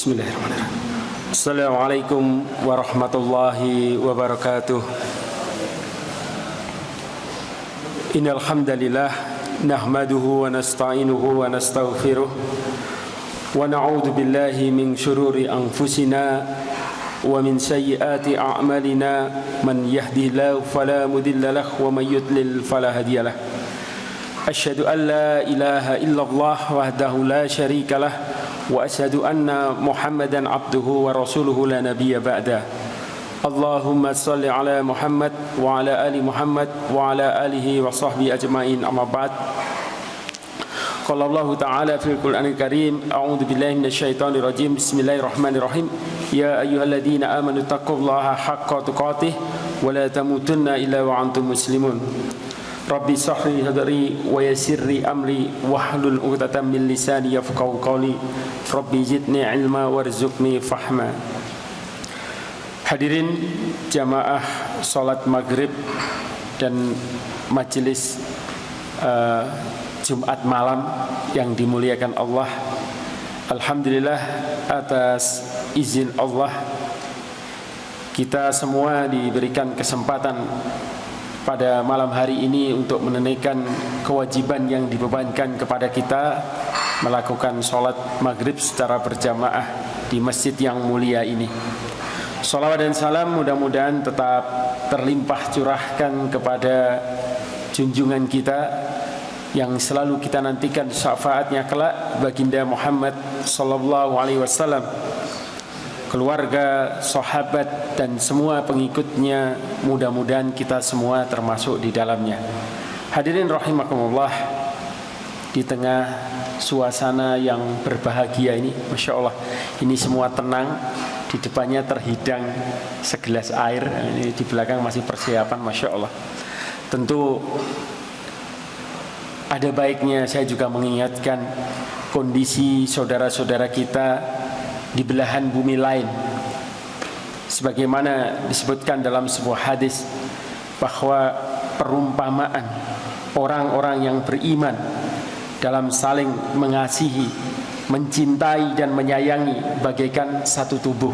Bismillahirrahmanirrahim. Assalamualaikum warahmatullahi wabarakatuh. Innal hamdalillah nahmaduhu wa nasta'inuhu wa nastaghfiruh wa na'udzu billahi min shururi anfusina wa min sayyiati a'malina man yahdihillahu fala mudilla lahu wa may yudlil fala hadiyalah. Asyhadu an la ilaha illallah wahdahu la syarika lah wa asyhadu anna Muhammadan abduhu wa rasuluhu la nabiyya ba'da. Allahumma salli ala Muhammad wa ala ali Muhammad wa ala alihi wa sahbihi ajma'in, amma ba'd. Qala Allah ta'ala fil Qur'anil Karim, a'udzu billahi minasyaitonir rajim. Bismillahirrahmanirrahim. Ya ayyuhalladzina amanu taqullaha haqqa tuqatih wa la tamutunna illa wa antum muslimun. Rabbi sahri hadri wa yassirli amri wahlul 'uqdatam min lisani yafqahu qawli. Rabbi zidni ilma warzuqni fahma. Hadirin jamaah salat maghrib dan majelis Jumat malam yang dimuliakan Allah. Alhamdulillah, atas izin Allah kita semua diberikan kesempatan pada malam hari ini untuk menunaikan kewajiban yang dibebankan kepada kita, melakukan sholat maghrib secara berjamaah di masjid yang mulia ini. Shalawat dan salam mudah-mudahan tetap terlimpah curahkan kepada junjungan kita yang selalu kita nantikan syafaatnya kelak, baginda Muhammad sallallahu alaihi wasallam, keluarga, sahabat, dan semua pengikutnya. Mudah-mudahan kita semua termasuk di dalamnya. Hadirin rahimakumullah, di tengah suasana yang berbahagia ini, Masya Allah, ini semua tenang. Di depannya terhidang segelas air, ini di belakang masih persiapan, Masya Allah. Tentu ada baiknya saya juga mengingatkan kondisi saudara-saudara kita di belahan bumi lain. Sebagaimana disebutkan dalam sebuah hadis bahwa perumpamaan orang-orang yang beriman dalam saling mengasihi, mencintai dan menyayangi bagaikan satu tubuh.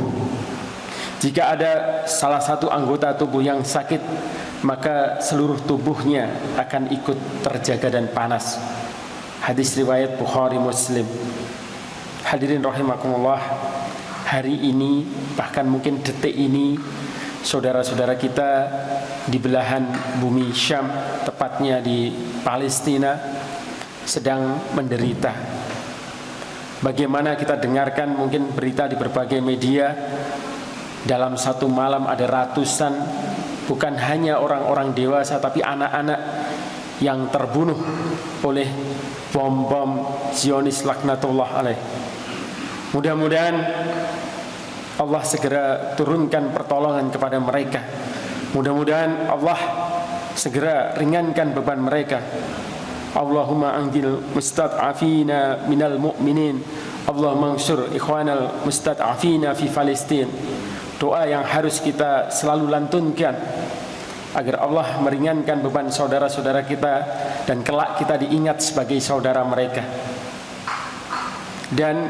Jika ada salah satu anggota tubuh yang sakit, maka seluruh tubuhnya akan ikut terjaga dan panas. Hadis riwayat Bukhari Muslim. Hadirin rahimakumullah, hari ini, bahkan mungkin detik ini, saudara-saudara kita di belahan bumi Syam, tepatnya di Palestina, sedang menderita. Bagaimana kita dengarkan mungkin berita di berbagai media, dalam satu malam ada ratusan, bukan hanya orang-orang dewasa tapi anak-anak yang terbunuh oleh bom-bom Zionis laknatullah alaih. Mudah-mudahan Allah segera turunkan pertolongan kepada mereka. Mudah-mudahan Allah segera ringankan beban mereka. Allahumma anjil mustad'afina minal mu'minin, Allahumma ansur ikhwanal mustad'afina fi Palestin. Doa yang harus kita selalu lantunkan agar Allah meringankan beban saudara-saudara kita dan kelak kita diingat sebagai saudara mereka. Dan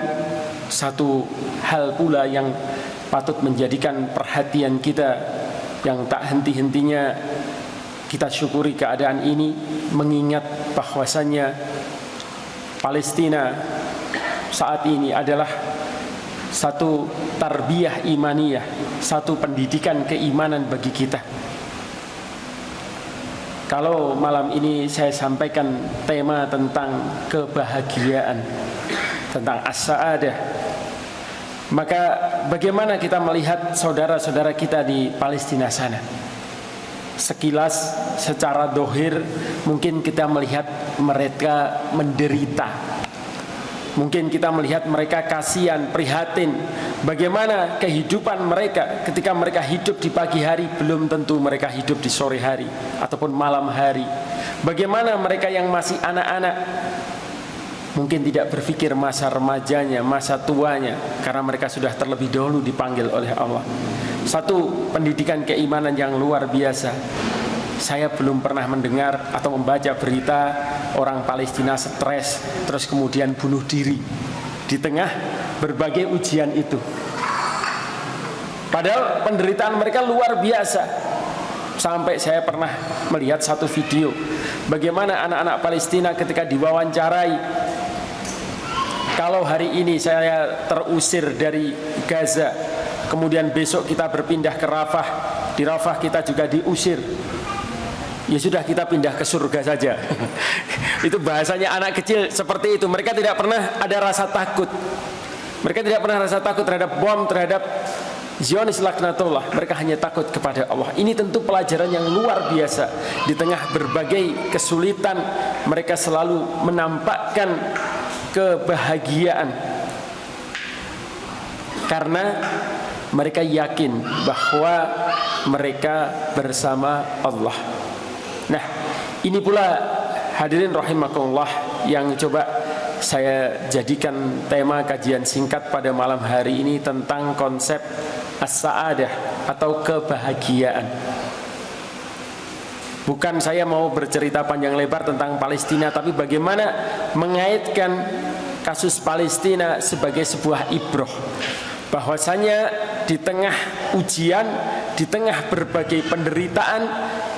satu hal pula yang patut menjadikan perhatian kita, yang tak henti-hentinya kita syukuri keadaan ini, mengingat bahwasannya Palestina saat ini adalah satu tarbiyah imaniyah, satu pendidikan keimanan bagi kita. Kalau malam ini saya sampaikan tema tentang kebahagiaan, tentang as-sa'adah, maka bagaimana kita melihat saudara-saudara kita di Palestina sana? Sekilas secara dohir mungkin kita melihat mereka menderita, mungkin kita melihat mereka kasihan, prihatin. Bagaimana kehidupan mereka ketika mereka hidup di pagi hari, belum tentu mereka hidup di sore hari ataupun malam hari. Bagaimana mereka yang masih anak-anak, mungkin tidak berpikir masa remajanya, masa tuanya, karena mereka sudah terlebih dahulu dipanggil oleh Allah. Satu pendidikan keimanan yang luar biasa. Saya belum pernah mendengar atau membaca berita orang Palestina stres terus kemudian bunuh diri di tengah berbagai ujian itu. Padahal penderitaan mereka luar biasa. Sampai saya pernah melihat satu video bagaimana anak-anak Palestina ketika diwawancarai, kalau hari ini saya terusir dari Gaza, kemudian besok kita berpindah ke Rafah, di Rafah kita juga diusir, ya sudah kita pindah ke surga saja. Itu bahasanya anak kecil seperti itu. Mereka tidak pernah ada rasa takut. Mereka tidak pernah rasa takut terhadap bom, terhadap Zionis laknatullah. Mereka hanya takut kepada Allah. Ini tentu pelajaran yang luar biasa. Di tengah berbagai kesulitan, mereka selalu menampakkan kebahagiaan, karena mereka yakin bahwa mereka bersama Allah. Nah, ini pula hadirin rahimakumullah yang coba saya jadikan tema kajian singkat pada malam hari ini tentang konsep as-sa'adah atau kebahagiaan. Bukan saya mau bercerita panjang lebar tentang Palestina, tapi bagaimana mengaitkan kasus Palestina sebagai sebuah ibroh, bahwasanya di tengah ujian, di tengah berbagai penderitaan,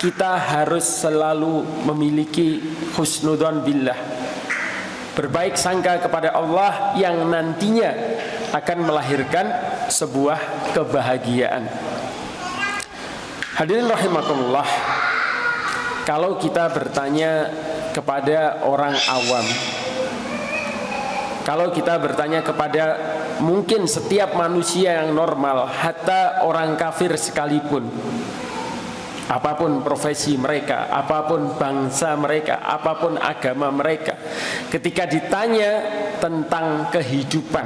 kita harus selalu memiliki husnudzon billah, berbaik sangka kepada Allah yang nantinya akan melahirkan sebuah kebahagiaan. Hadirin rahimakumullah, kalau kita bertanya kepada orang awam, kalau kita bertanya kepada mungkin setiap manusia yang normal, hatta orang kafir sekalipun, apapun profesi mereka, apapun bangsa mereka, apapun agama mereka, ketika ditanya tentang kehidupan,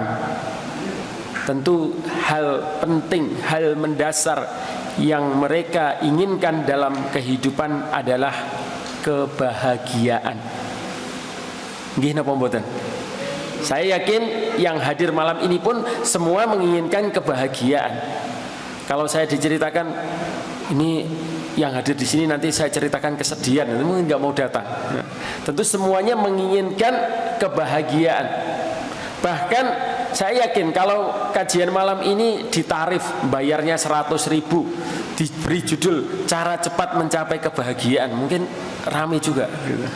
tentu hal penting, hal mendasar yang mereka inginkan dalam kehidupan adalah kebahagiaan. Nggih napa mboten? Saya yakin yang hadir malam ini pun semua menginginkan kebahagiaan. Kalau saya diceritakan ini yang hadir di sini, nanti saya ceritakan kesedihan, itu mungkin nggak mau datang. Tentu semuanya menginginkan kebahagiaan. Bahkan saya yakin kalau kajian malam ini ditarif bayarnya 100.000, diberi judul cara cepat mencapai kebahagiaan, mungkin ramai juga gitu.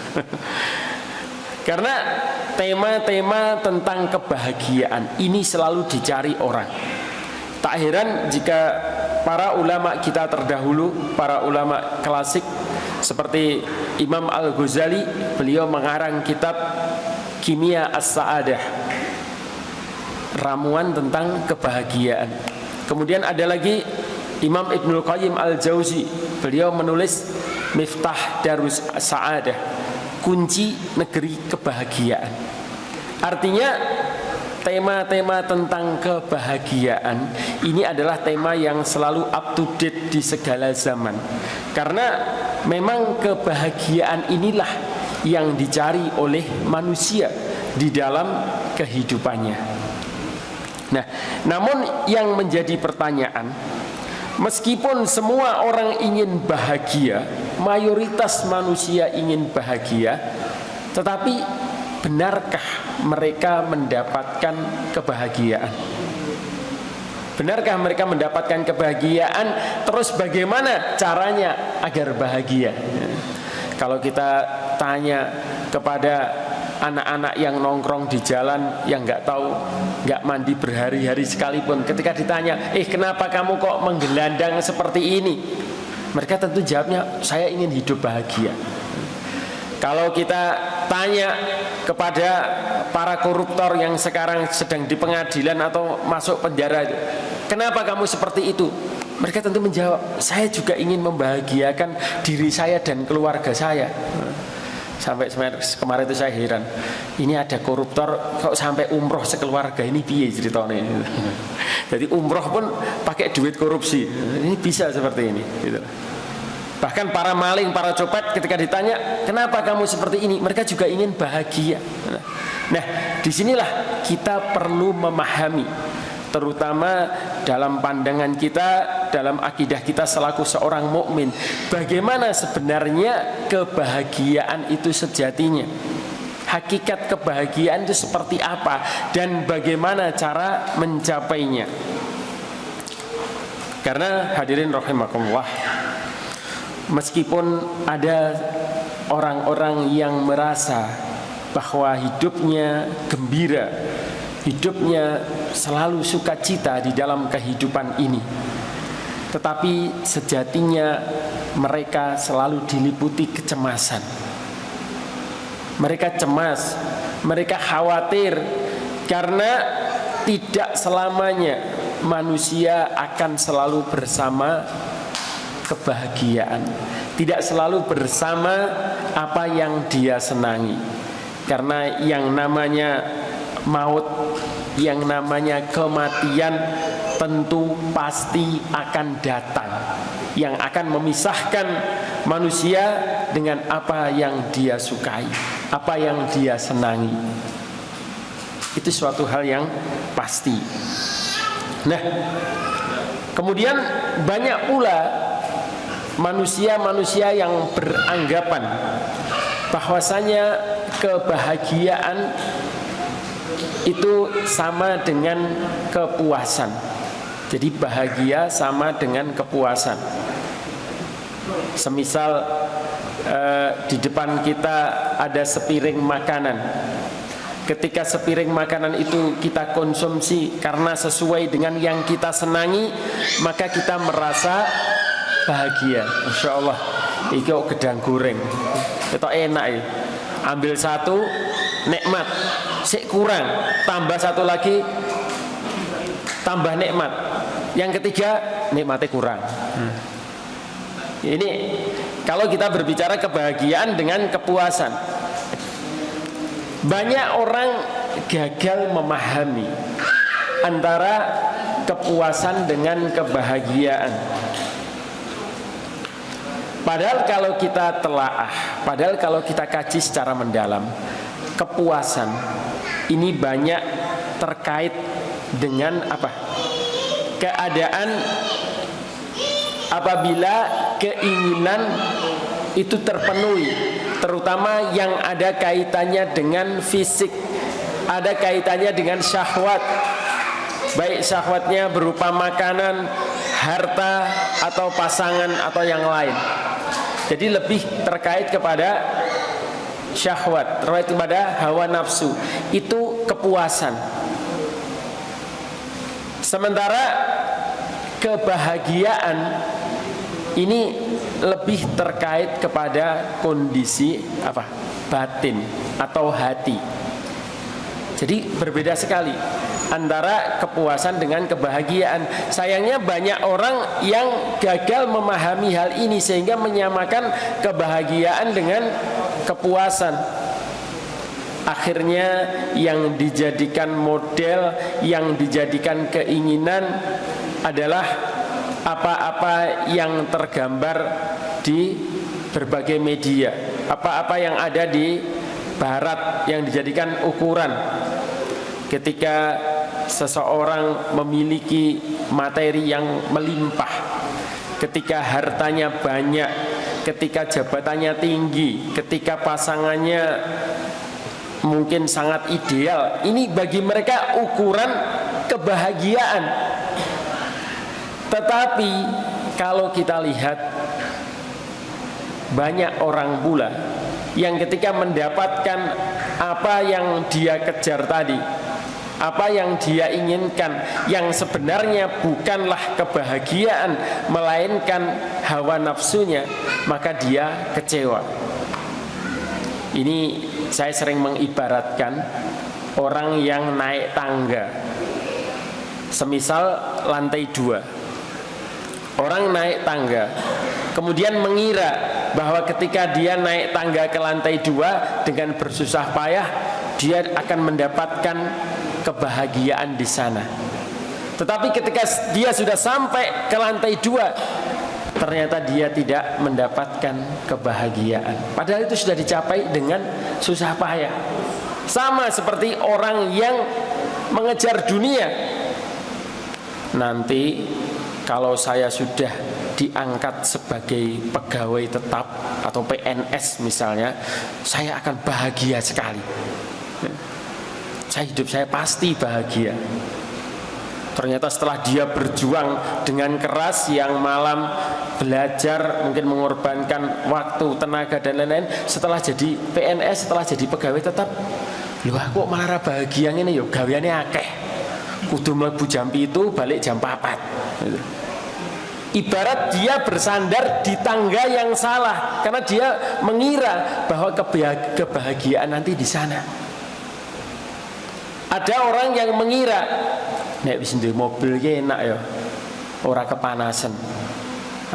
Karena tema-tema tentang kebahagiaan ini selalu dicari orang. Tak heran jika para ulama kita terdahulu, para ulama klasik seperti Imam Al-Ghazali, beliau mengarang kitab Kimia As-Sa'adah, ramuan tentang kebahagiaan. Kemudian ada lagi Imam Ibnul Qayyim Al-Jauzi, beliau menulis Miftah Darus Sa'adah, kunci negeri kebahagiaan. Artinya tema-tema tentang kebahagiaan ini adalah tema yang selalu up to date di segala zaman. Karena memang kebahagiaan inilah yang dicari oleh manusia di dalam kehidupannya. Nah, namun yang menjadi pertanyaan, meskipun semua orang ingin bahagia, mayoritas manusia ingin bahagia, tetapi benarkah mereka mendapatkan kebahagiaan? Benarkah mereka mendapatkan kebahagiaan? Terus bagaimana caranya agar bahagia? Kalau kita tanya kepada anak-anak yang nongkrong di jalan, yang nggak tahu, nggak mandi berhari-hari sekalipun, ketika ditanya, kenapa kamu kok menggelandang seperti ini? Mereka tentu jawabnya, saya ingin hidup bahagia. Kalau kita tanya kepada para koruptor yang sekarang sedang di pengadilan atau masuk penjara, kenapa kamu seperti itu? Mereka tentu menjawab, saya juga ingin membahagiakan diri saya dan keluarga saya. Sampai kemarin itu saya heran, ini ada koruptor kok sampai umroh sekeluarga, ini piye ceritanya? Jadi umroh pun pakai duit korupsi, ini bisa seperti ini gitu. Bahkan para maling, para copet ketika ditanya, kenapa kamu seperti ini? Mereka juga ingin bahagia. Nah, disinilah kita perlu memahami, terutama dalam pandangan kita, dalam akidah kita selaku seorang mukmin, bagaimana sebenarnya kebahagiaan itu sejatinya. hakikat kebahagiaan itu seperti apa dan bagaimana cara mencapainya. Karena hadirin rahimakumullah, meskipun ada orang-orang yang merasa bahwa hidupnya gembira, hidupnya selalu sukacita di dalam kehidupan ini, tetapi sejatinya mereka selalu diliputi kecemasan. Mereka cemas, mereka khawatir, karena tidak selamanya manusia akan selalu bersama kebahagiaan, tidak selalu bersama apa yang dia senangi. Karena yang namanya maut, yang namanya kematian tentu pasti akan datang, yang akan memisahkan manusia dengan apa yang dia sukai, apa yang dia senangi. Itu suatu hal yang pasti. Nah, kemudian banyak pula manusia-manusia yang beranggapan bahwasanya kebahagiaan itu sama dengan kepuasan. Jadi bahagia sama dengan kepuasan. Semisal di depan kita ada sepiring makanan. Ketika sepiring makanan itu kita konsumsi karena sesuai dengan yang kita senangi, maka kita merasa bahagia. Masya Allah, ini gedang goreng, itu enak ya. Ambil satu, nikmat. Sik kurang, tambah satu lagi, tambah nikmat. Yang ketiga, nikmatnya kurang. Ini kalau kita berbicara kebahagiaan dengan kepuasan. Banyak orang gagal memahami antara kepuasan dengan kebahagiaan. Padahal kalau kita telaah, padahal kalau kita kaji secara mendalam, kepuasan ini banyak terkait dengan apa? Keadaan apabila keinginan itu terpenuhi, terutama yang ada kaitannya dengan fisik, ada kaitannya dengan syahwat, baik syahwatnya berupa makanan, harta, atau pasangan, atau yang lain. Jadi lebih terkait kepada syahwat, terkait kepada hawa nafsu. Itu kepuasan. Sementara kebahagiaan ini lebih terkait kepada kondisi apa? Batin atau hati. Jadi berbeda sekali antara kepuasan dengan kebahagiaan. Sayangnya banyak orang yang gagal memahami hal ini sehingga menyamakan kebahagiaan dengan kepuasan. Akhirnya yang dijadikan model, yang dijadikan keinginan adalah apa-apa yang tergambar di berbagai media, apa-apa yang ada di barat yang dijadikan ukuran. Ketika seseorang memiliki materi yang melimpah, ketika hartanya banyak, ketika jabatannya tinggi, ketika pasangannya mungkin sangat ideal, ini bagi mereka ukuran kebahagiaan. Tetapi kalau kita lihat, banyak orang pula yang ketika mendapatkan apa yang dia kejar tadi, apa yang dia inginkan, yang sebenarnya bukanlah kebahagiaan melainkan hawa nafsunya, maka dia kecewa. Ini saya sering mengibaratkan orang yang naik tangga. Semisal lantai 2, orang naik tangga, kemudian mengira bahwa ketika dia naik tangga ke lantai 2 dengan bersusah payah, dia akan mendapatkan kebahagiaan di sana. Tetapi ketika dia sudah sampai ke lantai 2, ternyata dia tidak mendapatkan kebahagiaan. Padahal itu sudah dicapai dengan susah payah. Sama seperti orang yang mengejar dunia. Nanti kalau saya sudah diangkat sebagai pegawai tetap atau PNS misalnya, saya akan bahagia sekali. Hidup saya pasti bahagia. Ternyata setelah dia berjuang dengan keras siang malam, belajar, mungkin mengorbankan waktu, tenaga dan lain-lain, setelah jadi PNS, setelah jadi pegawai tetap, loh aku malah bahagia ini yo, gaweane akeh. Kudu mlebu jam 7, balik jam 4. Gitu. Ibarat dia bersandar di tangga yang salah karena dia mengira bahwa kebahagiaan nanti di sana. Ada orang yang mengira nek wis ndek mobil ki enak ya, ora kepanasan.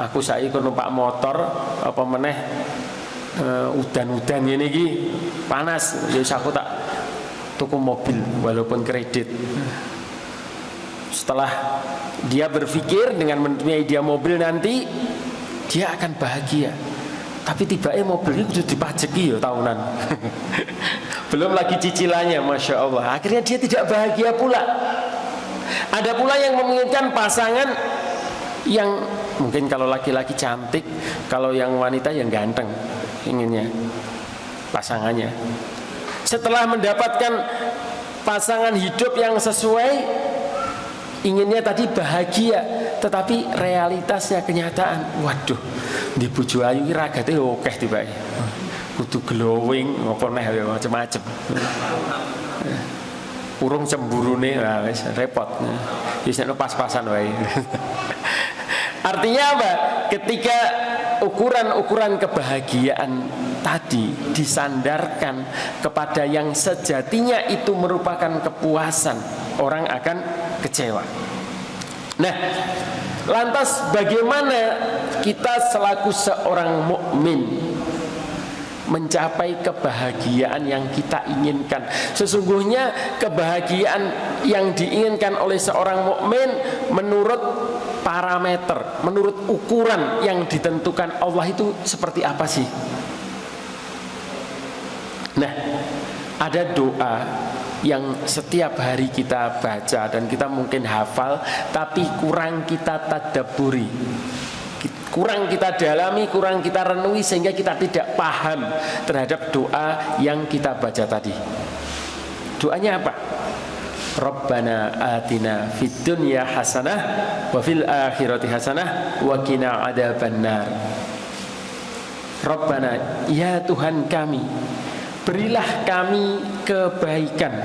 Aku saiki numpak motor apa meneh udan-udan ngene iki panas, ya aku tak tuku mobil walaupun kredit. Setelah dia berpikir dengan mempunyai dia mobil nanti dia akan bahagia. Tapi tiba-tiba mobil itu dipajeki ya tahunan. Belum lagi cicilannya, Masya Allah. Akhirnya dia tidak bahagia pula. Ada pula yang menginginkan pasangan yang mungkin kalau laki-laki cantik, kalau yang wanita yang ganteng, inginnya pasangannya. Setelah mendapatkan pasangan hidup yang sesuai, inginnya tadi bahagia, tetapi realitasnya, kenyataan, waduh, di bojo ayu ki ragate akeh tiba-tiba. Kudu glowing apa neh ya macam-macam. Urung cemburune wis repot. Wis nek pas-pasan wae. Artinya apa? Ketika ukuran-ukuran kebahagiaan tadi disandarkan kepada yang sejatinya itu merupakan kepuasan, orang akan kecewa. Nah, lantas bagaimana kita selaku seorang mukmin mencapai kebahagiaan yang kita inginkan? Sesungguhnya kebahagiaan yang diinginkan oleh seorang mukmin menurut parameter, menurut ukuran yang ditentukan Allah itu seperti apa sih? Nah, ada doa yang setiap hari kita baca dan kita mungkin hafal, tapi kurang kita tadabburi, kurang kita dalami, kurang kita renungi, sehingga kita tidak paham terhadap doa yang kita baca tadi. Doanya apa? Rabbana atina fid dunya hasanah wa fil akhirati hasanah wa qina adzabannar. Rabbana, ya Tuhan kami, berilah kami kebaikan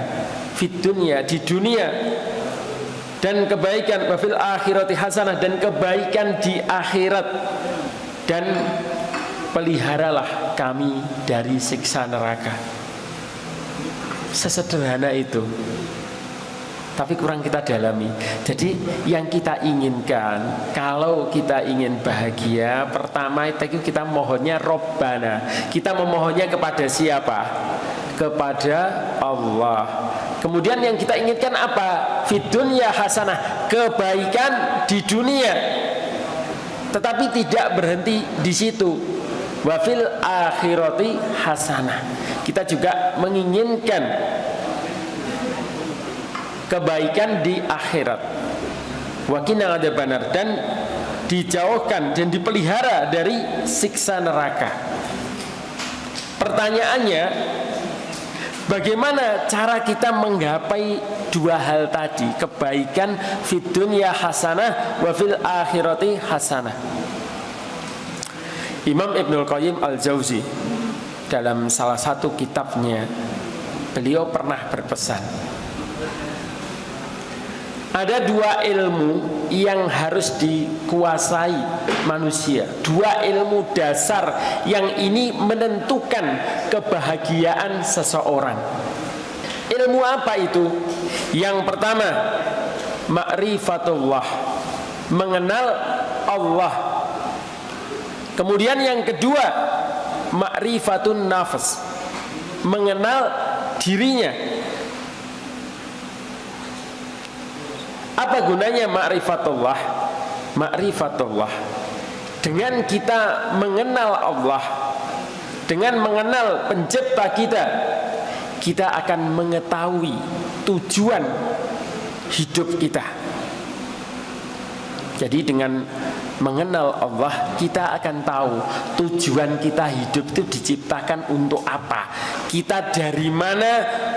fid dunya, di dunia, dan kebaikan wa fil akhirati hasanah, dan kebaikan di akhirat, dan peliharalah kami dari siksa neraka. Sesederhana itu, tapi kurang kita dalami. Jadi yang kita inginkan, kalau kita ingin bahagia, pertama itu kita mohonnya Rabbana. Kita memohonnya kepada siapa? Kepada Allah. Kemudian yang kita inginkan apa? Fid dunya hasanah, kebaikan di dunia. Tetapi tidak berhenti di situ. Wa fil akhirati hasanah. Kita juga menginginkan kebaikan di akhirat. Wa qina adzabannar, dan dijauhkan dan dipelihara dari siksa neraka. Pertanyaannya, bagaimana cara kita menggapai dua hal tadi, kebaikan fid dunya hasanah wa fil akhirati hasanah? Imam Ibnul Qayyim Al-Jauzi dalam salah satu kitabnya, beliau pernah berpesan, ada dua ilmu yang harus dikuasai manusia, dua ilmu dasar yang ini menentukan kebahagiaan seseorang. Ilmu apa itu? Yang pertama, ma'rifatullah, mengenal Allah. Kemudian yang kedua, ma'rifatun nafs, mengenal dirinya. Apa gunanya ma'rifatullah? Ma'rifatullah, dengan kita mengenal Allah, dengan mengenal pencipta kita, kita akan mengetahui tujuan hidup kita. Jadi dengan mengenal Allah, kita akan tahu tujuan kita hidup itu diciptakan untuk apa, kita dari mana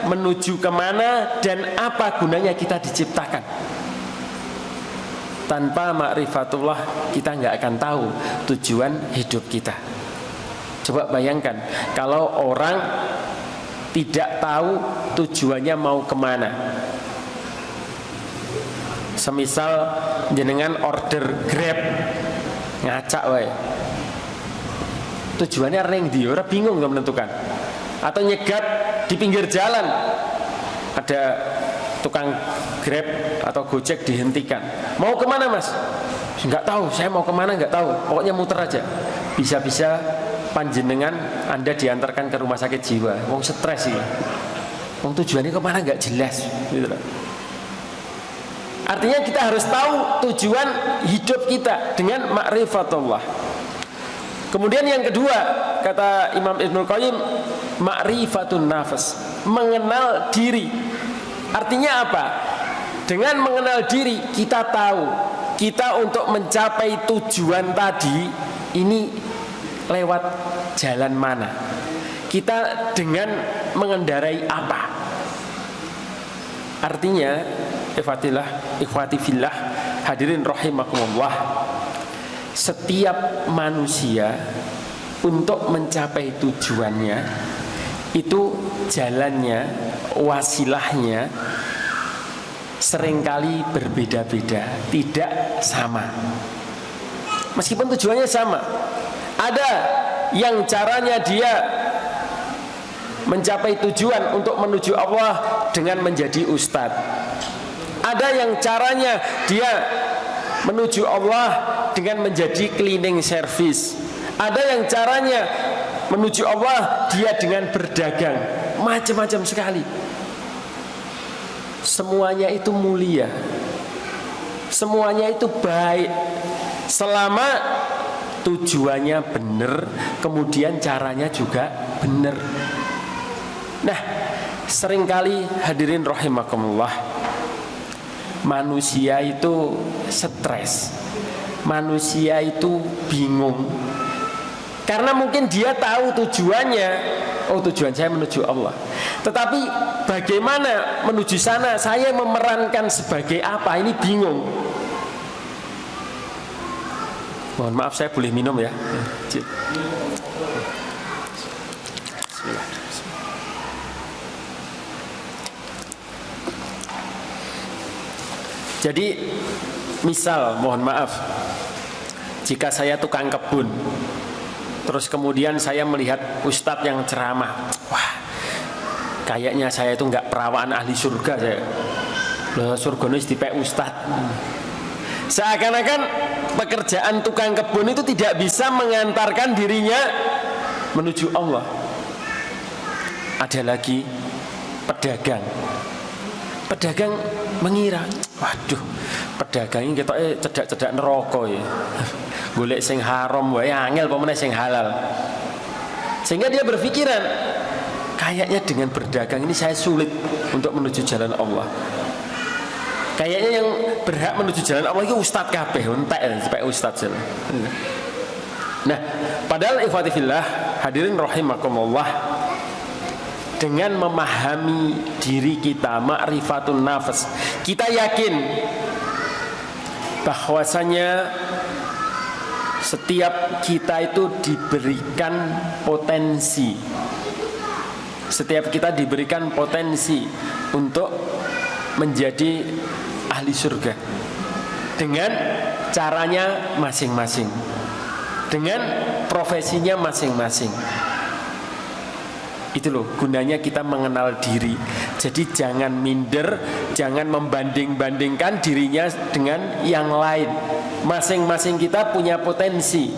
menuju kemana, dan apa gunanya kita diciptakan. Tanpa ma'rifatullah kita nggak akan tahu tujuan hidup kita. Coba bayangkan kalau orang tidak tahu tujuannya mau kemana. Semisal jenengan order Grab, ngacak wae. Tujuannya ring ndi, ora bingung nggak menentukan. Atau nyegat di pinggir jalan, ada tukang Grab atau Gojek dihentikan. Mau kemana mas? Nggak tahu, saya mau kemana nggak tahu. Pokoknya muter aja. Bisa-bisa panjenengan Anda diantarkan ke rumah sakit jiwa. Wong stres sih. Wong tujuannya kemana nggak jelas. Gitu loh. Artinya kita harus tahu tujuan hidup kita dengan ma'rifatullah. Kemudian yang kedua, kata Imam Ibnul Qayyim, ma'rifatun nafas, mengenal diri. Artinya apa? Dengan mengenal diri kita tahu kita untuk mencapai tujuan tadi ini lewat jalan mana. Kita dengan mengendarai apa. Artinya ikhwati fillah, hadirin rahimakumullah, setiap manusia untuk mencapai tujuannya itu jalannya, wasilahnya seringkali berbeda-beda, tidak sama. Meskipun tujuannya sama, ada yang caranya dia mencapai tujuan untuk menuju Allah dengan menjadi ustadz. Ada yang caranya dia menuju Allah dengan menjadi cleaning service. Ada yang caranya menuju Allah dia dengan berdagang. Macam-macam sekali. Semuanya itu mulia, semuanya itu baik, selama tujuannya benar, kemudian caranya juga benar. Nah, seringkali hadirin rahimakumullah, manusia itu stres, manusia itu bingung, karena mungkin dia tahu tujuannya, oh tujuan saya menuju Allah, tetapi bagaimana menuju sana, saya memerankan sebagai apa, ini bingung. Mohon maaf, saya boleh minum ya? Jadi misal, mohon maaf, jika saya tukang kebun, terus kemudian saya melihat ustadz yang ceramah, wah, kayaknya saya itu nggak perawan ahli surga saya. Surga ini dipek ustadz. Seakan-akan pekerjaan tukang kebun itu tidak bisa mengantarkan dirinya menuju Allah. Ada lagi pedagang. Pedagang mengira, waduh, pedagang ini kita cedak-cedak neraka ya. Golek sing haram wae angel apa meneh sing halal. Sehingga dia berpikiran, kayaknya dengan berdagang ini saya sulit untuk menuju jalan Allah. Kayaknya yang berhak menuju jalan Allah itu ustadz kabeh, entek sampai ustadz. Nah, padahal ikhwati fillah, hadirin rahimakumullah, dengan memahami diri kita, ma'rifatun nafas, kita yakin bahwasanya setiap kita itu diberikan potensi. Setiap kita diberikan potensi untuk menjadi ahli surga dengan caranya masing-masing, dengan profesinya masing-masing. Itu loh gunanya kita mengenal diri. Jadi jangan minder, jangan membanding-bandingkan dirinya dengan yang lain. Masing-masing kita punya potensi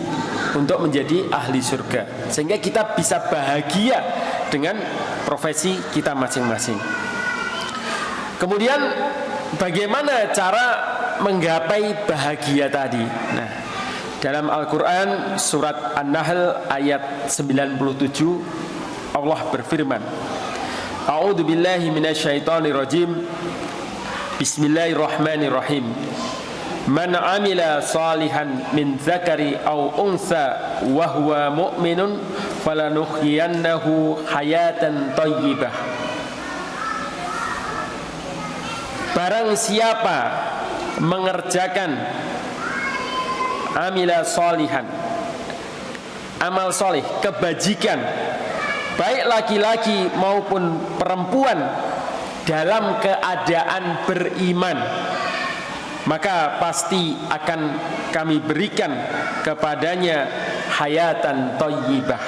untuk menjadi ahli surga, sehingga kita bisa bahagia dengan profesi kita masing-masing. Kemudian bagaimana cara menggapai bahagia tadi? Nah, dalam Al-Quran surat An-Nahl ayat 97, Allah berfirman, A'udzu billahi minasyaitonir rajim. Bismillahirrahmanirrahim. Man amila salihan min dzakari aw unsa wa huwa mu'minun falanuhyiyannahu hayatan thayyibah. Barang siapa mengerjakan amila salihan, amal soleh, kebajikan, baik laki-laki maupun perempuan dalam keadaan beriman, maka pasti akan kami berikan kepadanya hayatan thayyibah,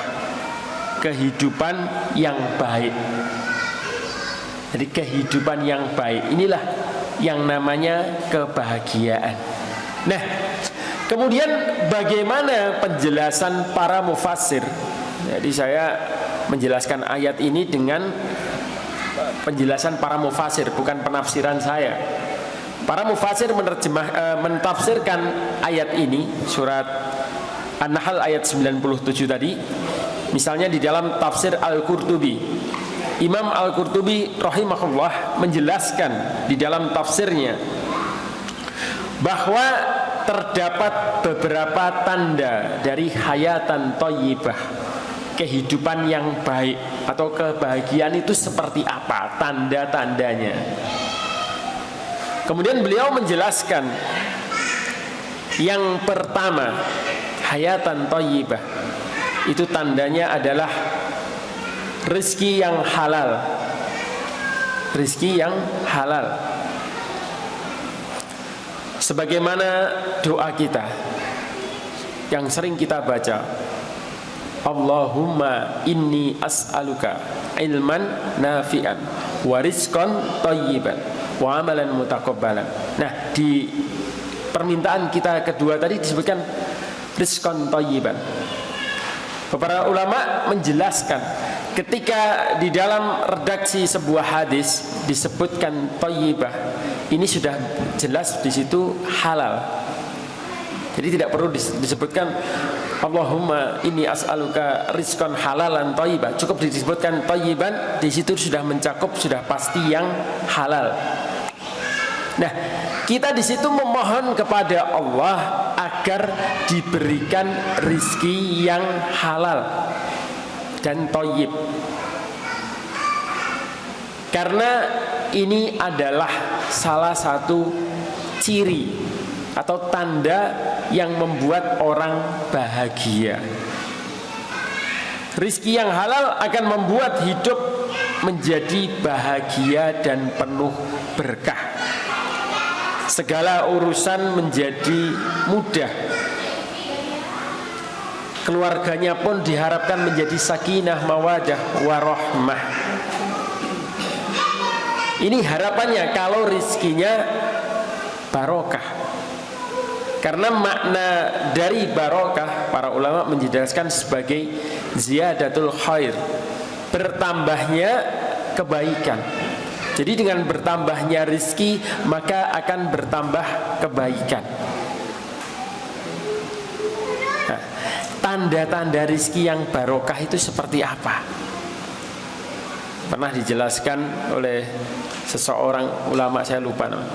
kehidupan yang baik. Jadi kehidupan yang baik inilah yang namanya kebahagiaan. Nah, kemudian bagaimana penjelasan para mufassir? Jadi saya menjelaskan ayat ini dengan penjelasan para mufassir, bukan penafsiran saya. Para mufassir mentafsirkan ayat ini, surat An-Nahl ayat 97 tadi. Misalnya di dalam tafsir Al-Qurtubi, Imam Al-Qurtubi rahimahullah menjelaskan di dalam tafsirnya bahwa terdapat beberapa tanda dari hayatan thayyibah, kehidupan yang baik atau kebahagiaan itu seperti apa tanda-tandanya. Kemudian beliau menjelaskan yang pertama, hayatan thayyibah itu tandanya adalah rezeki yang halal. Rezeki yang halal. Sebagaimana doa kita yang sering kita baca, Allahumma inni as'aluka ilman nafi'an wa rizqan thayyiban wa amalan mutaqabbalan. Nah, di permintaan kita kedua tadi disebutkan rizqan thayyiban. Para ulama menjelaskan ketika di dalam redaksi sebuah hadis disebutkan thayyibah, ini sudah jelas di situ halal. Jadi tidak perlu disebutkan Allahumma inni as'aluka rizqan halalan thayyibah. Cukup disebutkan thayyiban, di situ sudah mencakup, sudah pasti yang halal. Nah, kita di situ memohon kepada Allah agar diberikan rizki yang halal dan thayyib. Karena ini adalah salah satu ciri atau tanda yang membuat orang bahagia. Rizki yang halal akan membuat hidup menjadi bahagia dan penuh berkah. Segala urusan menjadi mudah. Keluarganya pun diharapkan menjadi sakinah, mawadah, warahmah. Ini harapannya kalau rizkinya barokah. Karena makna dari barokah para ulama menjelaskan sebagai ziyadatul khair, bertambahnya kebaikan. Jadi dengan bertambahnya rizki maka akan bertambah kebaikan. Nah, tanda-tanda rizki yang barokah itu seperti apa? Pernah dijelaskan oleh seseorang ulama, saya lupa namanya.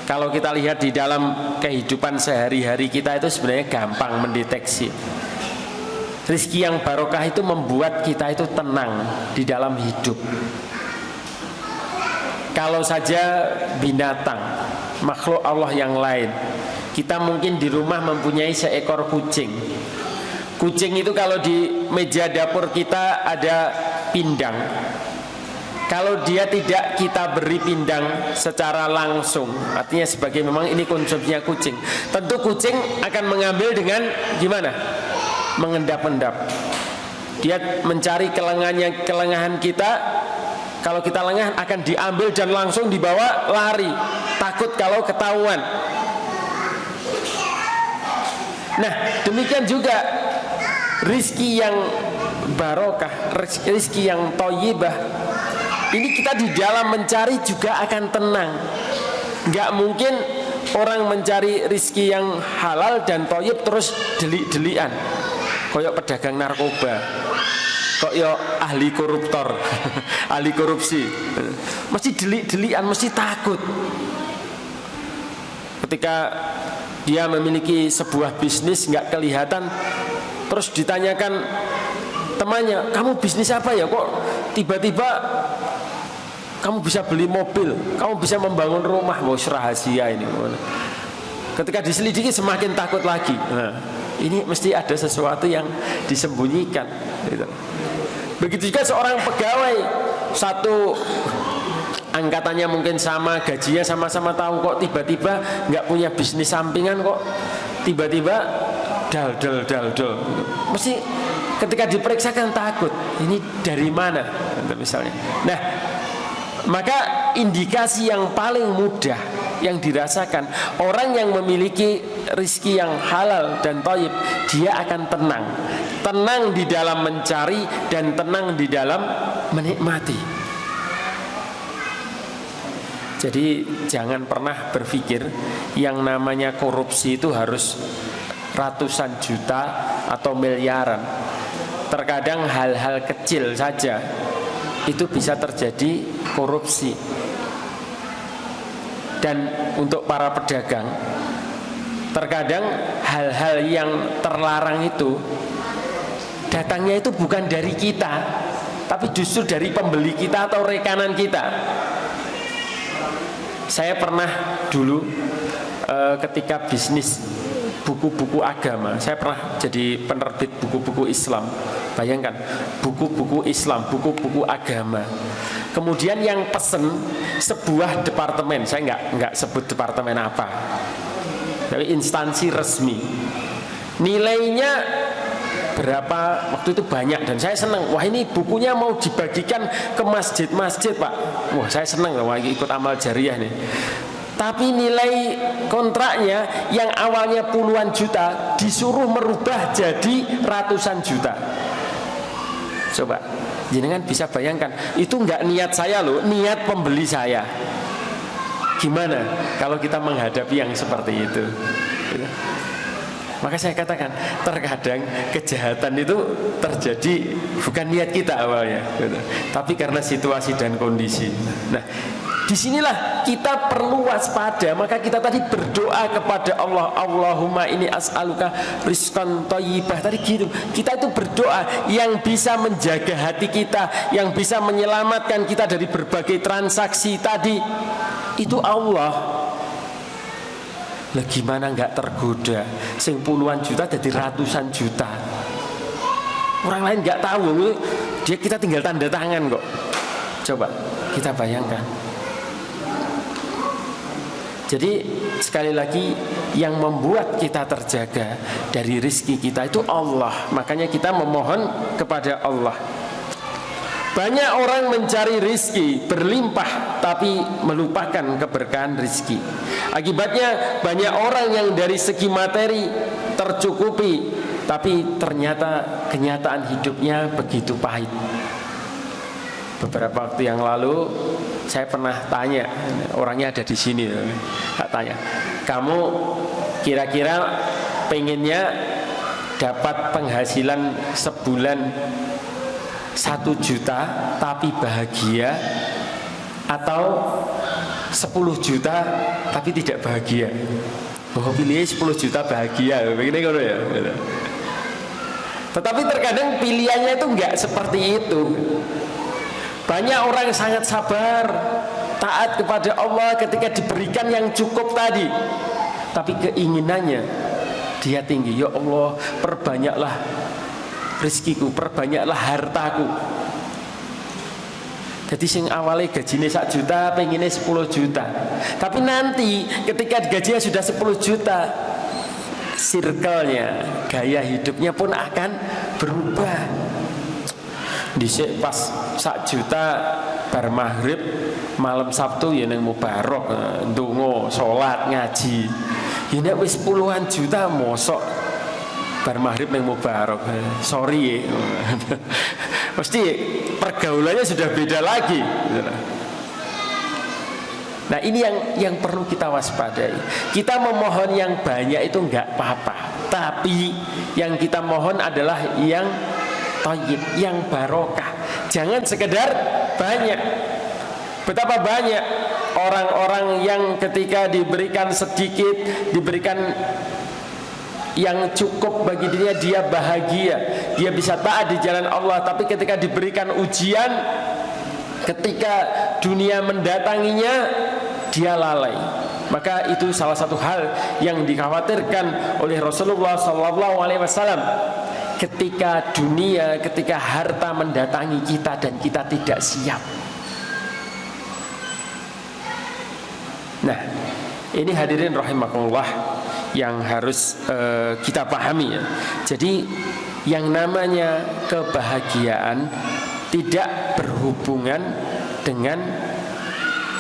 Kalau kita lihat di dalam kehidupan sehari-hari kita itu sebenarnya gampang mendeteksi. Rizki yang barokah itu membuat kita itu tenang di dalam hidup. Kalau saja binatang, makhluk Allah yang lain, kita mungkin di rumah mempunyai seekor kucing. Kucing itu kalau di meja dapur kita ada pindang. Kalau dia tidak kita beri pindang secara langsung, artinya sebagai memang ini konsumsinya kucing, tentu kucing akan mengambil dengan gimana? Mengendap-endap. Dia mencari kelengahan kita. Kalau kita lengah akan diambil dan langsung dibawa lari, takut kalau ketahuan. Nah, demikian juga rizki yang barokah, rizki yang thayyibah, ini kita di dalam mencari juga akan tenang. Gak mungkin orang mencari rizki yang halal dan thayyib terus delik-delian, koyok pedagang narkoba, kok yo ahli koruptor, ahli korupsi, mesti delik-delian, mesti takut. ketika dia memiliki sebuah bisnis nggak kelihatan, terus ditanyakan temannya, kamu bisnis apa ya, kok tiba-tiba kamu bisa beli mobil, kamu bisa membangun rumah, mau rahasia ini. Ketika diselidiki semakin takut lagi. Nah, ini mesti ada sesuatu yang disembunyikan gitu. Begitu juga seorang pegawai, satu angkatannya mungkin sama, gajinya sama-sama tahu, kok tiba-tiba nggak punya bisnis sampingan, kok tiba-tiba dal. Mesti ketika diperiksa kan takut, ini dari mana misalnya. Nah, maka indikasi yang paling mudah yang dirasakan orang yang memiliki rizki yang halal dan thayyib, dia akan tenang di dalam mencari dan tenang di dalam menikmati. Jadi jangan pernah berpikir yang namanya korupsi itu harus ratusan juta atau miliaran. Terkadang hal-hal kecil saja itu bisa terjadi korupsi. Dan untuk para pedagang, terkadang hal-hal yang terlarang itu datangnya itu bukan dari kita, tapi justru dari pembeli kita atau rekanan kita. Saya pernah dulu ketika bisnis buku-buku agama, saya pernah jadi penerbit buku-buku Islam. Bayangkan, buku-buku Islam, buku-buku agama. Kemudian yang pesen sebuah departemen, saya nggak sebut departemen apa, tapi instansi resmi. Nilainya berapa waktu itu banyak, dan saya senang. Wah, ini bukunya mau dibagikan ke masjid-masjid, Pak. Wah, saya senang, wah ikut amal jariah nih. Tapi nilai kontraknya yang awalnya puluhan juta disuruh merubah jadi ratusan juta. Coba, jenengan bisa bayangkan, itu nggak niat saya loh, niat pembeli saya. Gimana kalau kita menghadapi yang seperti itu? Maka saya katakan, terkadang kejahatan itu terjadi bukan niat kita awalnya, tapi karena situasi dan kondisi. Nah, disinilah kita perlu waspada. Maka kita tadi berdoa kepada Allah, Allahumma ini as'aluka rizqan thayyibah. Tadi gitu, kita itu berdoa yang bisa menjaga hati kita, yang bisa menyelamatkan kita dari berbagai transaksi tadi, itu Allah. Lah gimana nggak tergoda? Sing puluhan juta jadi ratusan juta. Orang lain nggak tahu, dia kita tinggal tanda tangan kok. Coba kita bayangkan. Jadi sekali lagi, yang membuat kita terjaga dari rizki kita itu Allah. Makanya kita memohon kepada Allah. Banyak orang mencari rizki berlimpah tapi melupakan keberkahan rizki. Akibatnya banyak orang yang dari segi materi tercukupi, tapi ternyata kenyataan hidupnya begitu pahit. Beberapa waktu yang lalu saya pernah tanya, orangnya ada di sini, tak tanya, kamu kira-kira pengennya dapat penghasilan sebulan 1 juta tapi bahagia, atau 10 juta tapi tidak bahagia? Oh, pilihnya 10 juta bahagia, begini kan ya. Tetapi terkadang pilihannya itu enggak seperti itu. Banyak orang yang sangat sabar, taat kepada Allah ketika diberikan yang cukup tadi, tapi keinginannya dia tinggi. Ya Allah, perbanyaklah rizkiku, perbanyaklah hartaku. Jadi sing awalnya gajinya 1 juta, pengennya 10 juta. Tapi nanti ketika gajinya sudah 10 juta, circle-nya, gaya hidupnya pun akan berubah. Dhisik pas 1 juta bar maghrib, malam Sabtu ya nang mubarok, ndonga, salat, ngaji. Ya nek wis puluhan juta mosok bar maghrib nang mubarok. Sorry ya. Pasti pergaulannya sudah beda lagi. Nah, ini yang perlu kita waspadai. Kita memohon yang banyak itu enggak apa-apa, tapi yang kita mohon adalah yang thayyib, yang barokah. Jangan sekedar banyak. Betapa banyak orang-orang yang ketika diberikan sedikit, diberikan yang cukup bagi dirinya, dia bahagia, dia bisa taat di jalan Allah. Tapi ketika diberikan ujian, ketika dunia mendatanginya, dia lalai. Maka itu salah satu hal yang dikhawatirkan oleh Rasulullah SAW. Ketika dunia, ketika harta mendatangi kita dan kita tidak siap. Nah, ini hadirin rahimakumullah yang harus kita pahami ya. Jadi yang namanya kebahagiaan tidak berhubungan dengan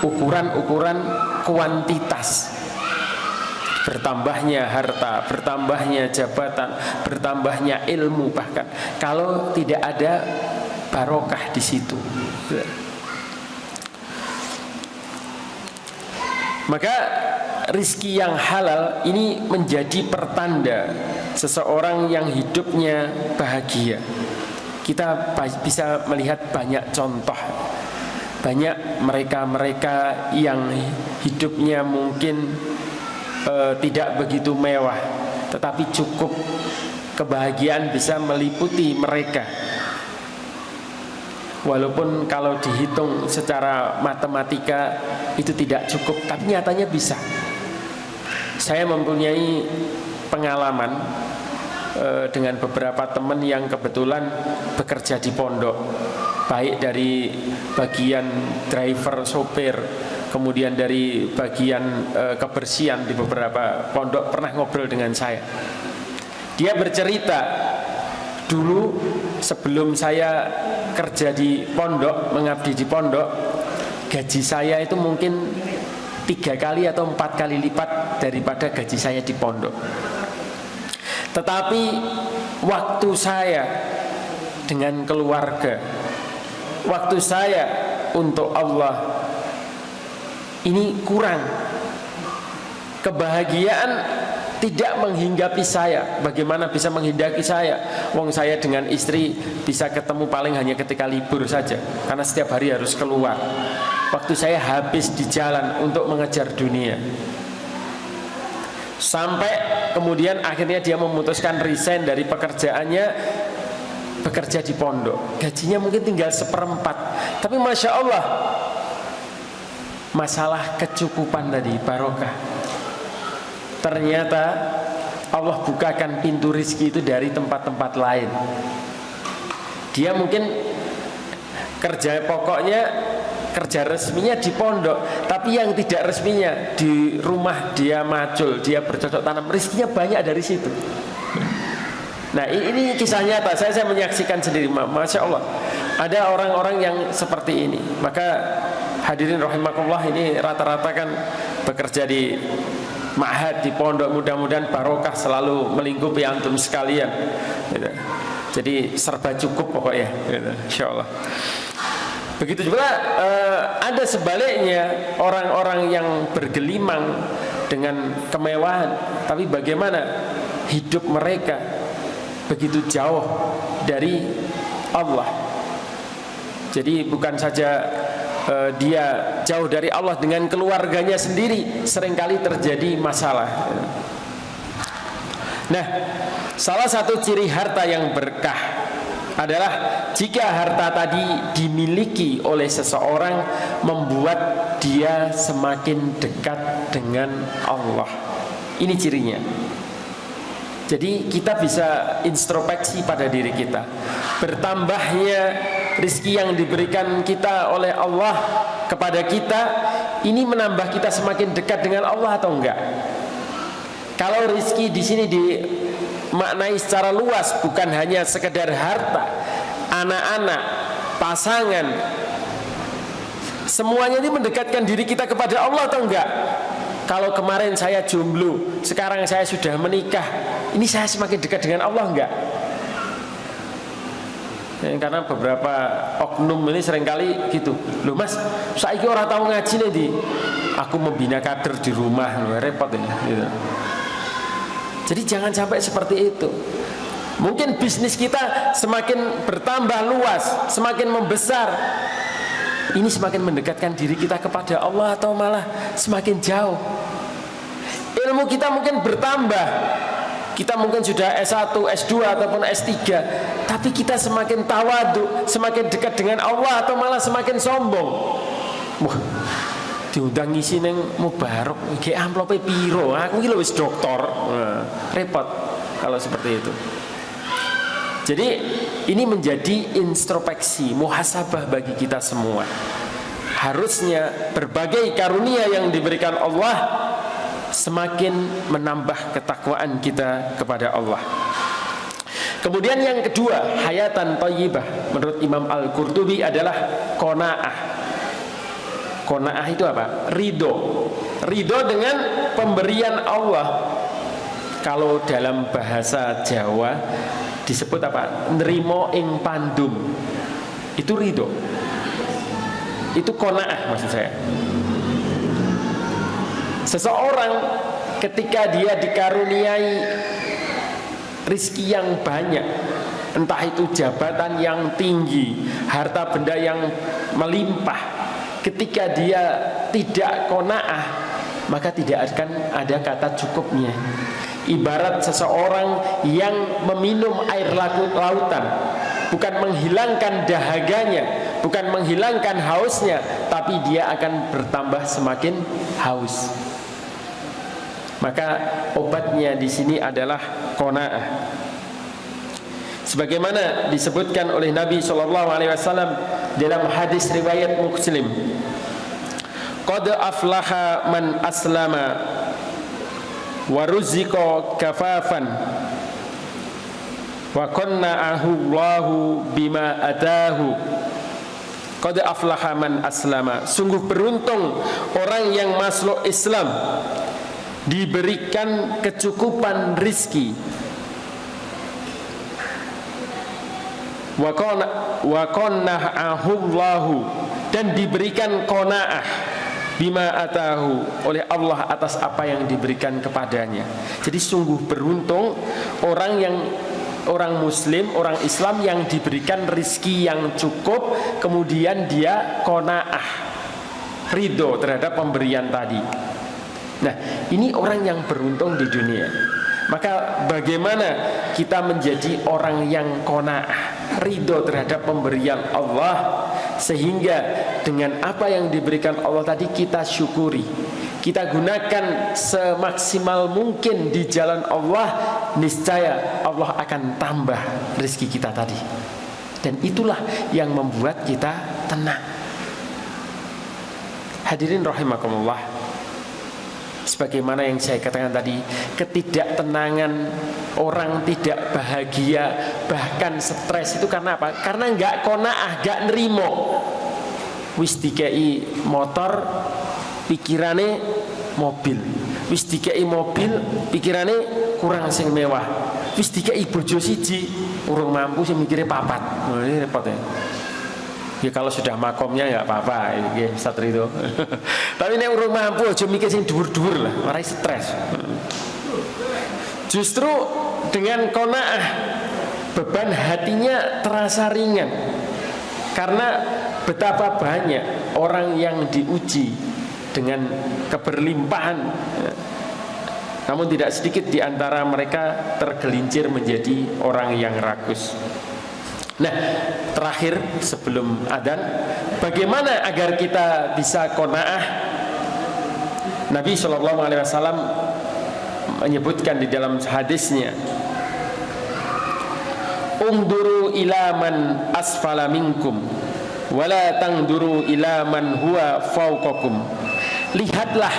ukuran-ukuran kuantitas. Bertambahnya harta, bertambahnya jabatan, bertambahnya ilmu, bahkan kalau tidak ada barokah di situ. Maka rizki yang halal ini menjadi pertanda seseorang yang hidupnya bahagia. Kita bisa melihat banyak contoh. Banyak mereka-mereka yang hidupnya mungkin tidak begitu mewah, tetapi cukup, kebahagiaan bisa meliputi mereka. Walaupun kalau dihitung secara matematika itu tidak cukup, tapi nyatanya bisa. Saya mempunyai pengalaman dengan beberapa teman yang kebetulan bekerja di pondok, baik dari bagian driver, sopir, kemudian dari bagian kebersihan di beberapa pondok. Pernah ngobrol dengan saya. Dia bercerita, dulu sebelum saya kerja di pondok, mengabdi di pondok, gaji saya itu mungkin 3 kali atau 4 kali lipat daripada gaji saya di pondok. Tetapi waktu saya dengan keluarga, waktu saya untuk Allah, ini kurang. Kebahagiaan tidak menghinggapi saya. Bagaimana bisa menghinggapi saya? Wong saya dengan istri bisa ketemu paling hanya ketika libur saja, karena setiap hari harus keluar. Waktu saya habis di jalan untuk mengejar dunia. Sampai kemudian akhirnya dia memutuskan resign dari pekerjaannya, bekerja di pondok. Gajinya mungkin tinggal 1/4. Tapi Masya Allah, masalah kecukupan tadi, barokah. Ternyata Allah bukakan pintu rizki itu dari tempat-tempat lain. Dia mungkin kerja pokoknya, kerja resminya di pondok, tapi yang tidak resminya di rumah dia macul, dia bercocok tanam, rizkinya banyak dari situ. Nah, ini kisah nyata, saya menyaksikan sendiri. Masya Allah, ada orang-orang yang seperti ini. Maka hadirin rahimakumullah, ini rata-rata kan bekerja di ma'had, di pondok. Mudah-mudahan barokah selalu melingkupi antum sekalian, gitu. Jadi serba cukup pokoknya, gitu. Insya Allah. Begitu juga ada sebaliknya, orang-orang yang bergelimang dengan kemewahan, tapi bagaimana hidup mereka begitu jauh dari Allah. Jadi bukan saja dia jauh dari Allah, dengan keluarganya sendiri seringkali terjadi masalah. Nah, salah satu ciri harta yang berkah adalah jika harta tadi dimiliki oleh seseorang, membuat dia semakin dekat dengan Allah. Ini cirinya. Jadi kita bisa introspeksi pada diri kita. Bertambahnya rizki yang diberikan kita oleh Allah kepada kita, ini menambah kita semakin dekat dengan Allah atau enggak? Kalau rizki di sini dimaknai secara luas, bukan hanya sekedar harta, anak-anak, pasangan, semuanya ini mendekatkan diri kita kepada Allah atau enggak? Kalau kemarin saya jomblo, sekarang saya sudah menikah, ini saya semakin dekat dengan Allah enggak? Karena beberapa oknum ini seringkali gitu. Loh mas, saiki orang tahu ngaji nih, aku membina kader di rumah, repot ini, gitu. Jadi jangan sampai seperti itu. Mungkin bisnis kita semakin bertambah luas, semakin membesar, ini semakin mendekatkan diri kita kepada Allah atau malah semakin jauh? Ilmu kita mungkin bertambah, kita mungkin sudah S1, S2 ataupun S3, tapi kita semakin tawadu, semakin dekat dengan Allah atau malah semakin sombong. Wah, diundang ngisi neng mubarok, iki amplope piro? Aku iki lho wis doktor. Nah, repot kalau seperti itu. Jadi ini menjadi introspeksi, muhasabah bagi kita semua. Harusnya berbagai karunia yang diberikan Allah semakin menambah ketakwaan kita kepada Allah. Kemudian yang kedua, hayatan thayyibah menurut Imam Al-Qurtubi adalah qanaah. Qanaah itu apa? Ridho. Ridho dengan pemberian Allah. Kalau dalam bahasa Jawa disebut apa? Nrimo ing pandum. Itu ridho. Itu qanaah maksud saya. Seseorang ketika dia dikaruniai rizki yang banyak, entah itu jabatan yang tinggi, harta benda yang melimpah, ketika dia tidak qanaah, maka tidak akan ada kata cukupnya. Ibarat seseorang yang meminum air lautan, bukan menghilangkan dahaganya, bukan menghilangkan hausnya, tapi dia akan bertambah semakin haus. Maka obatnya di sini adalah qanaah. Sebagaimana disebutkan oleh Nabi SAW dalam hadis riwayat Muslim, qad aflaha man aslama wa ruziqa kafafan wa qanna'ahu Allahu bima atahu. Qad aflaha man aslama. Sungguh beruntung orang yang masuk Islam, diberikan kecukupan rizki, wa qanna'ahu Allahu, dan diberikan qanaah bima atahu oleh Allah atas apa yang diberikan kepadanya. Jadi sungguh beruntung orang muslim, orang Islam yang diberikan rizki yang cukup, kemudian dia qanaah, ridho terhadap pemberian tadi. Nah, ini orang yang beruntung di dunia. Maka bagaimana kita menjadi orang yang qanaah, ridho terhadap pemberian Allah, sehingga dengan apa yang diberikan Allah tadi kita syukuri, kita gunakan semaksimal mungkin di jalan Allah, niscaya Allah akan tambah rezeki kita tadi. Dan itulah yang membuat kita tenang. Hadirin rahimakumullah, sebagaimana yang saya katakan tadi, ketidaktenangan, orang tidak bahagia, bahkan stres itu karena apa? Karena nggak qanaah, nggak nerimo. Wis dikei motor, pikirane mobil. Wis dikei mobil, pikirane kurang sing mewah. Wis dikei bojo siji, urung mampu sing mikire papat. Nah, ini repot ya. Ya kalau sudah makomnya ya apa-apa, ya Ustaz Ridho. Tapi nek urung mampu aja mikir sing dhuwur-dhuwur lah, marai stres. Justru dengan qanaah, beban hatinya terasa ringan. Karena betapa banyak orang yang diuji dengan keberlimpahan, namun tidak sedikit di antara mereka tergelincir menjadi orang yang rakus. Nah, terakhir sebelum adzan, bagaimana agar kita bisa qanaah? Nabi SAW menyebutkan di dalam hadisnya, ungduru ila man asfala minkum wala tangduru ila man huwa fauqakum. Lihatlah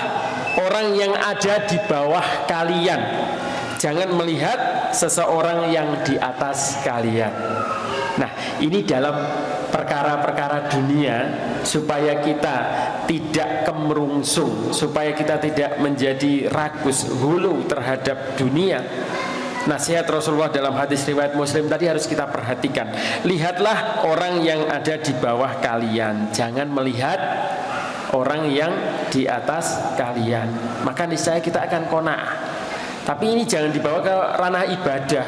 orang yang ada di bawah kalian, jangan melihat seseorang yang di atas kalian. Nah, ini dalam perkara-perkara dunia, supaya kita tidak kemerungsung, supaya kita tidak menjadi rakus, hulu terhadap dunia. Nasihat Rasulullah dalam hadis riwayat Muslim tadi harus kita perhatikan. Lihatlah orang yang ada di bawah kalian, jangan melihat orang yang di atas kalian. Maka niscaya kita akan qanaah. Tapi ini jangan dibawa ke ranah ibadah.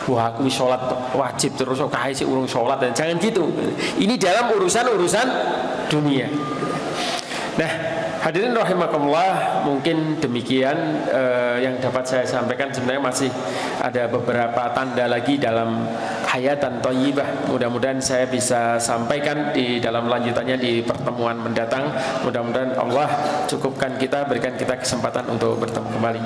wah aku sholat wajib terus kok kae sik urung sholat, dan jangan gitu. Ini dalam urusan dunia. Nah, hadirin rahimakumullah, mungkin demikian yang dapat saya sampaikan. Sebenarnya masih ada beberapa tanda lagi dalam hayatan thayyibah. Mudah-mudahan saya bisa sampaikan di dalam lanjutannya di pertemuan mendatang. Mudah-mudahan Allah cukupkan kita, berikan kita kesempatan untuk bertemu kembali.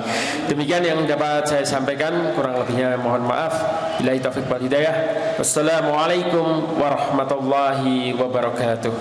Demikian yang dapat saya sampaikan, kurang lebihnya mohon maaf. Billahi taufiq wal hidayah. Wassalamualaikum warahmatullahi wabarakatuh.